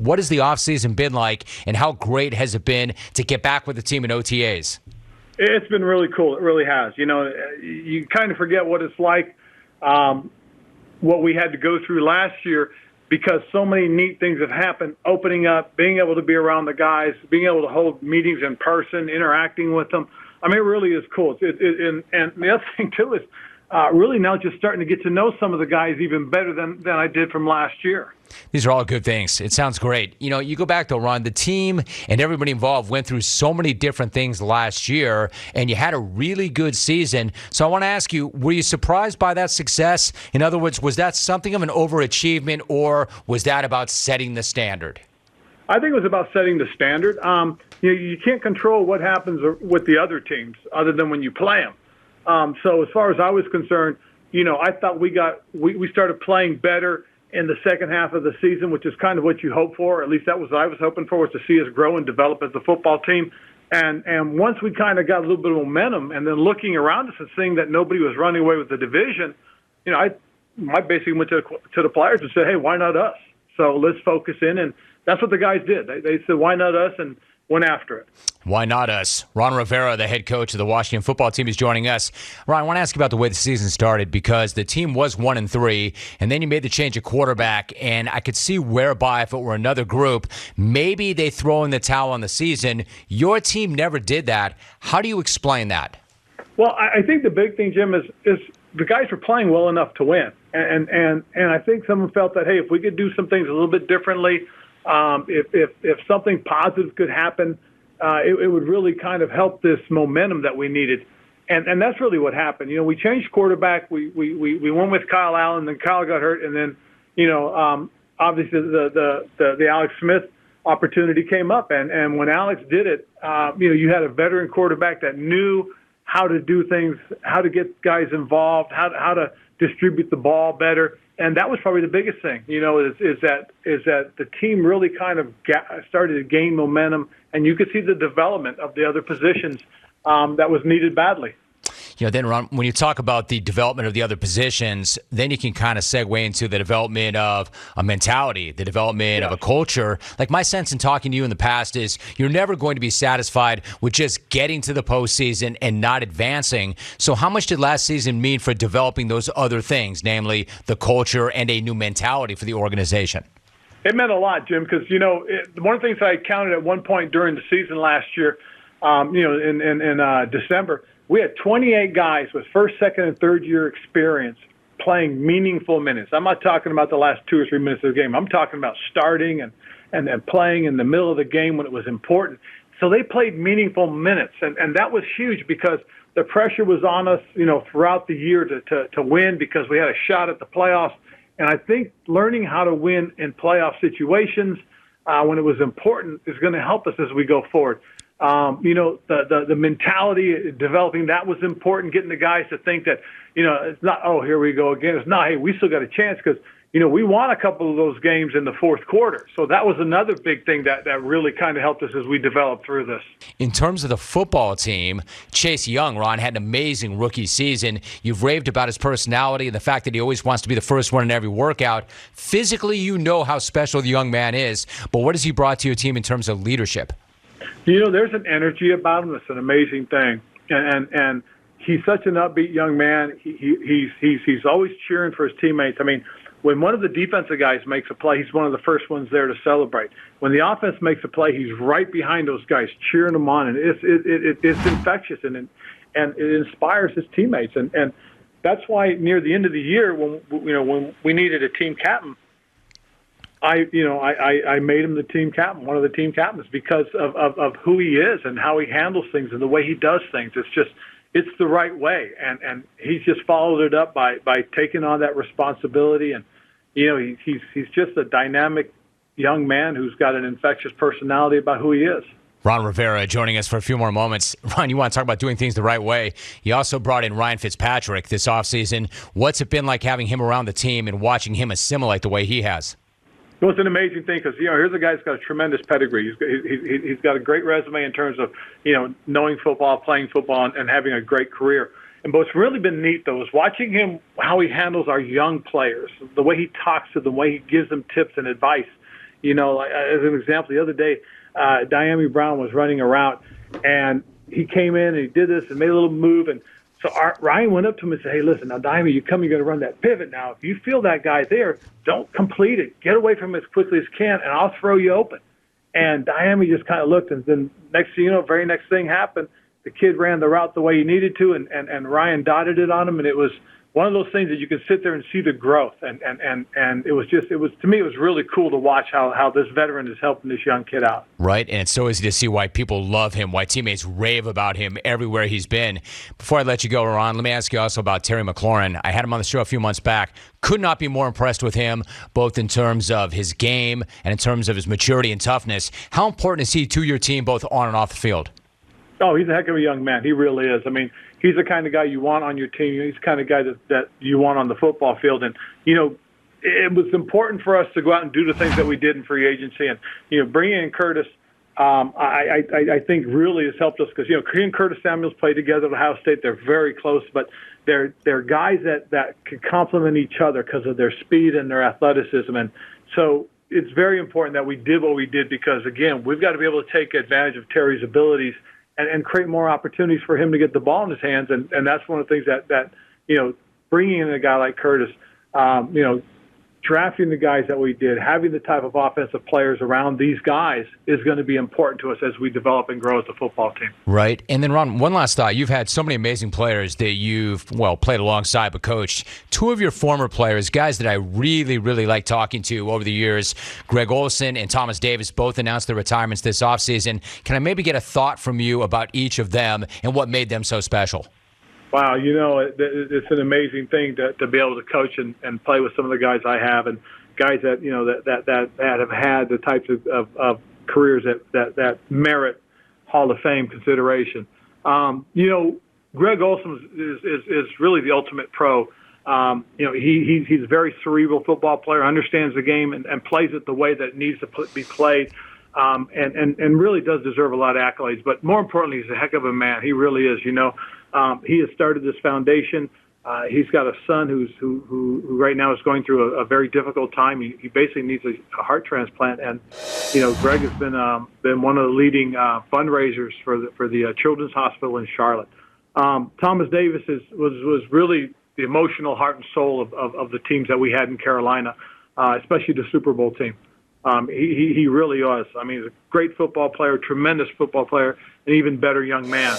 what has the offseason been like, and how great has it been to get back with the team in OTAs? It's been really cool. It really has. You kind of forget what it's like, what we had to go through last year, because so many neat things have happened, opening up, being able to be around the guys, being able to hold meetings in person, interacting with them. I mean, it really is cool. And the other thing, too, is really now just starting to get to know some of the guys even better than I did from last year. These are all good things. It sounds great. You go back to Ron, the team and everybody involved went through so many different things last year, and you had a really good season. So I want to ask you, were you surprised by that success? In other words, was that something of an overachievement, or was that about setting the standard? I think it was about setting the standard. You can't control what happens with the other teams other than when you play them. So as far as I was concerned, I thought we started playing better in the second half of the season, which is kind of what you hope for. At least that was what I was hoping for, was to see us grow and develop as a football team. And once we kind of got a little bit of momentum, and then looking around us and seeing that nobody was running away with the division, I basically went to the players and said, hey, why not us? So let's focus in. And that's what the guys did. They said, why not us? And went after it. Why not us? Ron Rivera, the head coach of the Washington football team, is joining us. Ron, I want to ask you about the way the season started, because the team was 1-3, and then you made the change at quarterback, and I could see whereby if it were another group, maybe they throw in the towel on the season. Your team never did that. How do you explain that? Well, I think the big thing, Jim, is the guys were playing well enough to win, and I think someone felt that, hey, if we could do some things a little bit differently, if something positive could happen, it would really kind of help this momentum that we needed. And that's really what happened. We changed quarterback. We went with Kyle Allen, then Kyle got hurt, and then, obviously the Alex Smith opportunity came up. And when Alex did it, you had a veteran quarterback that knew how to do things, how to get guys involved, how to distribute the ball better. And that was probably the biggest thing, is that the team really kind of started to gain momentum, and you could see the development of the other positions that was needed badly. Then, Ron, when you talk about the development of the other positions, then you can kind of segue into the development of a mentality, the development of a culture. Like, my sense in talking to you in the past is you're never going to be satisfied with just getting to the postseason and not advancing. So how much did last season mean for developing those other things, namely the culture and a new mentality for the organization? It meant a lot, Jim, because, one of the things I counted at one point during the season last year, in December, we had 28 guys with first, second, and third year experience playing meaningful minutes. I'm not talking about the last 2 or 3 minutes of the game. I'm talking about starting and then playing in the middle of the game when it was important. So they played meaningful minutes, and that was huge because the pressure was on us, throughout the year to win, because we had a shot at the playoffs. And I think learning how to win in playoff situations when it was important is going to help us as we go forward. The mentality, developing that was important, getting the guys to think that, it's not, oh, here we go again. It's not, hey, we still got a chance, because, we won a couple of those games in the fourth quarter. So that was another big thing that really kind of helped us as we developed through this. In terms of the football team, Chase Young, Ron, had an amazing rookie season. You've raved about his personality and the fact that he always wants to be the first one in every workout. Physically, how special the young man is. But what has he brought to your team in terms of leadership? There's an energy about him that's an amazing thing, and he's such an upbeat young man. He's always cheering for his teammates. I mean, when one of the defensive guys makes a play, he's one of the first ones there to celebrate. When the offense makes a play, he's right behind those guys, cheering them on, and it's infectious and it inspires his teammates, and that's why near the end of the year, when we needed a team captain, I made him the team captain, one of the team captains, because of who he is and how he handles things and the way he does things. It's the right way, and he's just followed it up by taking on that responsibility. And he's just a dynamic young man who's got an infectious personality about who he is. Ron Rivera joining us for a few more moments. Ron, you want to talk about doing things the right way. You also brought in Ryan Fitzpatrick this offseason. What's it been like having him around the team and watching him assimilate the way he has? Well, it's an amazing thing because, here's a guy who's got a tremendous pedigree. He's got a great resume in terms of, knowing football, playing football, and having a great career. And what's really been neat, though, is watching him, how he handles our young players, the way he talks to them, the way he gives them tips and advice. As an example, the other day, Diami Brown was running a route, and he came in and he did this and made a little move. And so Ryan went up to him and said, hey, listen, now, Diami, you're going to run that pivot now. If you feel that guy there, don't complete it. Get away from him as quickly as you can, and I'll throw you open. And Diami just kind of looked, and then next thing you know, very next thing happened. The kid ran the route the way he needed to, and Ryan dotted it on him, and it was one of those things that you can sit there and see the growth. And it was to me, it was really cool to watch how this veteran is helping this young kid out. Right, and it's so easy to see why people love him, why teammates rave about him everywhere he's been. Before I let you go, Ron, let me ask you also about Terry McLaurin. I had him on the show a few months back. Could not be more impressed with him, both in terms of his game and in terms of his maturity and toughness. How important is he to your team, both on and off the field? Oh, he's a heck of a young man. He really is. I mean, he's the kind of guy you want on your team. He's the kind of guy that you want on the football field. And, it was important for us to go out and do the things that we did in free agency. And, bringing in Curtis, I think really has helped us because, he and Curtis Samuels played together at Ohio State. They're very close, but they're guys that can complement each other because of their speed and their athleticism. And so it's very important that we did what we did because, again, we've got to be able to take advantage of Terry's abilities and create more opportunities for him to get the ball in his hands. And that's one of the things that bringing in a guy like Curtis, drafting the guys that we did, having the type of offensive players around these guys is going to be important to us as we develop and grow as a football team. Right. And then, Ron, one last thought. You've had so many amazing players that you've, played alongside but coached. Two of your former players, guys that I really, really like talking to over the years, Greg Olsen and Thomas Davis, both announced their retirements this offseason. Can I maybe get a thought from you about each of them and what made them so special? Wow, it's an amazing thing to be able to coach and play with some of the guys I have and guys that that have had the types of careers that merit Hall of Fame consideration. Greg Olsen is really the ultimate pro. He's a very cerebral football player, understands the game and plays it the way that it needs to be played. And really does deserve a lot of accolades. But more importantly, he's a heck of a man. He really is. He has started this foundation. He's got a son who right now is going through a very difficult time. He basically needs a heart transplant. And Greg has been one of the leading fundraisers for the Children's Hospital in Charlotte. Thomas Davis was really the emotional heart and soul of the teams that we had in Carolina, especially the Super Bowl team. He really was. I mean, he's a great football player, tremendous football player, an even better young man.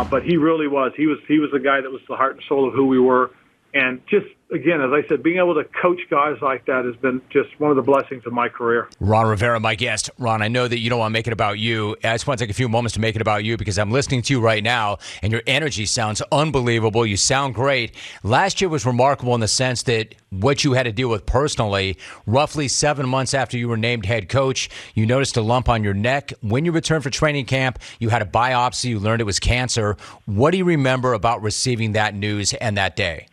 But he really was. He was the guy that was the heart and soul of who we were. And just, again, as I said, being able to coach guys like that has been just one of the blessings of my career. Ron Rivera, my guest. Ron, I know that you don't want to make it about you. I just want to take a few moments to make it about you because I'm listening to you right now, and your energy sounds unbelievable. You sound great. Last year was remarkable in the sense that what you had to deal with personally, roughly 7 months after you were named head coach, you noticed a lump on your neck. When you returned for training camp, you had a biopsy. You learned it was cancer. What do you remember about receiving that news and that day?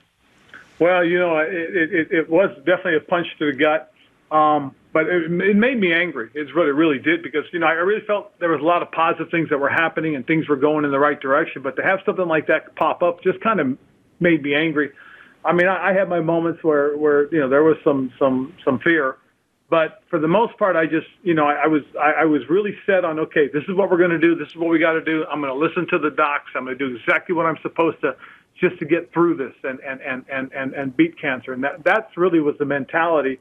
Well, it was definitely a punch to the gut, but it made me angry. It's what it really did because, I really felt there was a lot of positive things that were happening and things were going in the right direction. But to have something like that pop up just kind of made me angry. I mean, I had my moments where there was some fear, but for the most part, I just I was really set on, okay, this is what we're going to do. This is what we got to do. I'm going to listen to the docs. I'm going to do exactly what I'm supposed to. Just to get through this and beat cancer. And that's really was the mentality.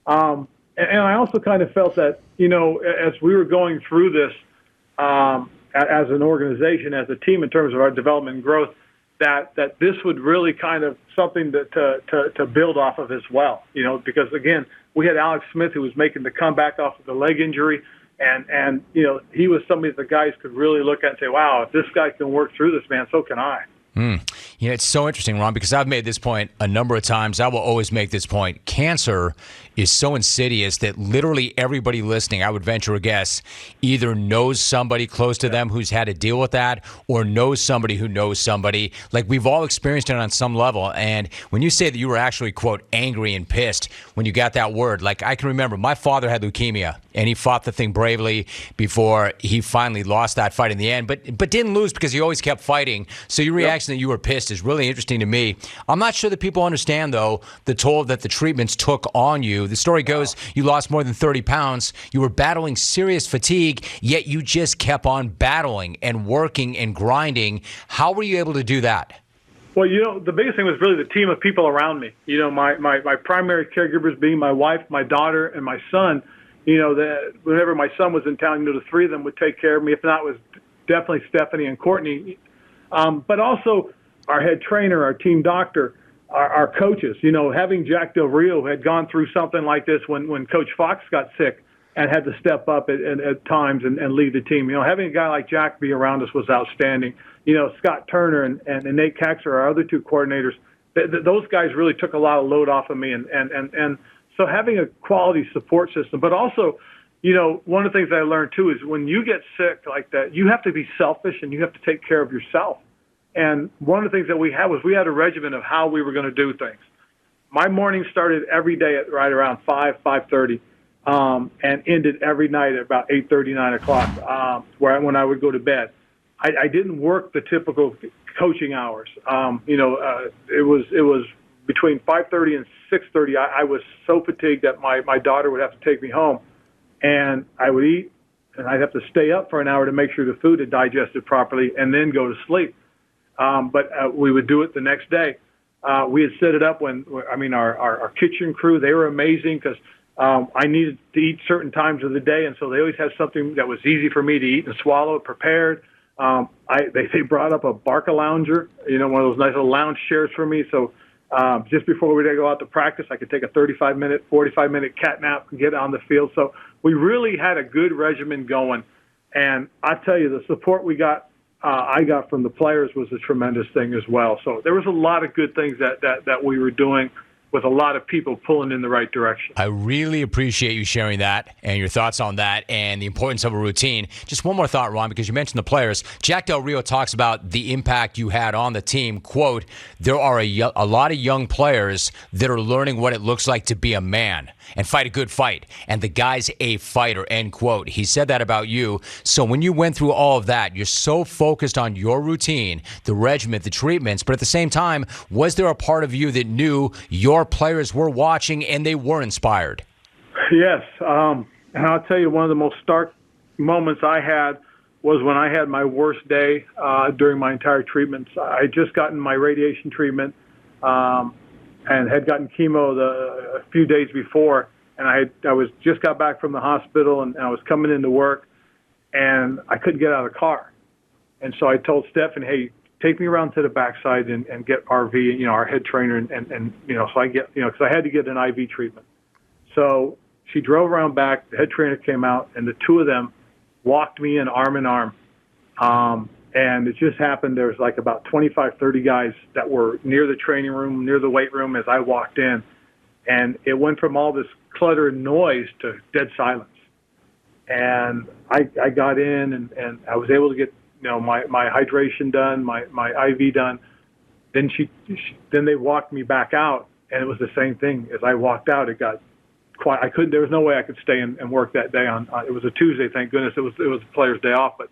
And I also kind of felt that, as we were going through this as an organization, as a team in terms of our development and growth, that this would really kind of something to build off of as well. Because, again, we had Alex Smith who was making the comeback off of the leg injury. And he was somebody that the guys could really look at and say, wow, if this guy can work through this, man, so can I. It's so interesting, Ron, because I've made this point a number of times. I will always make this point. Cancer is so insidious that literally everybody listening, I would venture a guess, either knows somebody close to them who's had to deal with that or knows somebody who knows somebody. Like, we've all experienced it on some level. And when you say that you were actually, quote, angry and pissed when you got that word, like, I can remember my father had leukemia and he fought the thing bravely before he finally lost that fight in the end, but didn't lose because he always kept fighting. So your reaction texting that you were pissed is really interesting to me. I'm not sure that people understand, though, the toll that the treatments took on you. The story goes you lost more than 30 pounds. You were battling serious fatigue, yet you just kept on battling and working and grinding. How were you able to do that? Well, the biggest thing was really the team of people around me. My primary caregivers being my wife, my daughter, and my son. That whenever my son was in town, the three of them would take care of me. If not, it was definitely Stephanie and Courtney. But also our head trainer, our team doctor, our coaches. Having Jack Del Rio, who had gone through something like this when Coach Fox got sick and had to step up at times and lead the team. Having a guy like Jack be around us was outstanding. Scott Turner and Nate Caxer, our other two coordinators, those guys really took a lot of load off of me. And so having a quality support system, but also, one of the things I learned too is when you get sick like that, you have to be selfish and you have to take care of yourself. And one of the things that we had a regimen of how we were going to do things. My morning started every day at right around 5:30, and ended every night at about 8:30, 9 o'clock, when I would go to bed. I didn't work the typical coaching hours. It was between 5:30 and 6:30. I was so fatigued that my daughter would have to take me home, and I would eat, and I'd have to stay up for an hour to make sure the food had digested properly, and then go to sleep. But we would do it the next day. We had set it up our kitchen crew, they were amazing because I needed to eat certain times of the day, and so they always had something that was easy for me to eat and swallow, prepared. They brought up a Barca lounger, one of those nice little lounge chairs for me. So just before we go out to practice, I could take a 35-minute, 45-minute cat nap and get on the field. So we really had a good regimen going. And I tell you, the support I got from the players was a tremendous thing as well. So there was a lot of good things that we were doing with a lot of people pulling in the right direction. I really appreciate you sharing that and your thoughts on that and the importance of a routine. Just one more thought, Ron, because you mentioned the players. Jack Del Rio talks about the impact you had on the team. Quote, there are a lot of young players that are learning what it looks like to be a man and fight a good fight. And the guy's a fighter, end quote. He said that about you. So when you went through all of that, you're so focused on your routine, the regimen, the treatments, but at the same time, was there a part of you that knew your players were watching and they were inspired? Yes. And I'll tell you, one of the most stark moments I had was when I had my worst day during my entire treatments. I had just gotten my radiation treatment and had gotten chemo a few days before, and I was just got back from the hospital and I was coming into work, and I couldn't get out of the car. And so I told Stephen, hey, take me around to the backside and get RV, our head trainer, and so I get, because I had to get an IV treatment. So she drove around back, the head trainer came out, and the two of them walked me in arm. And it just happened, there was like about 25, 30 guys that were near the training room, near the weight room as I walked in. And it went from all this clutter and noise to dead silence. And I got in and I was able to get, my hydration done, my IV done. Then then they walked me back out, and it was the same thing. As I walked out, it got quiet. There was no way I could stay and work that day it was a Tuesday, thank goodness. It was the player's day off, but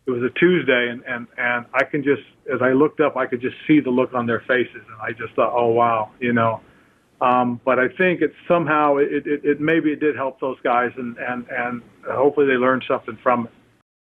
it was a Tuesday, and I can just, as I looked up, I could just see the look on their faces, and I just thought, oh wow, But I think it somehow maybe it did help those guys, and hopefully they learned something from it.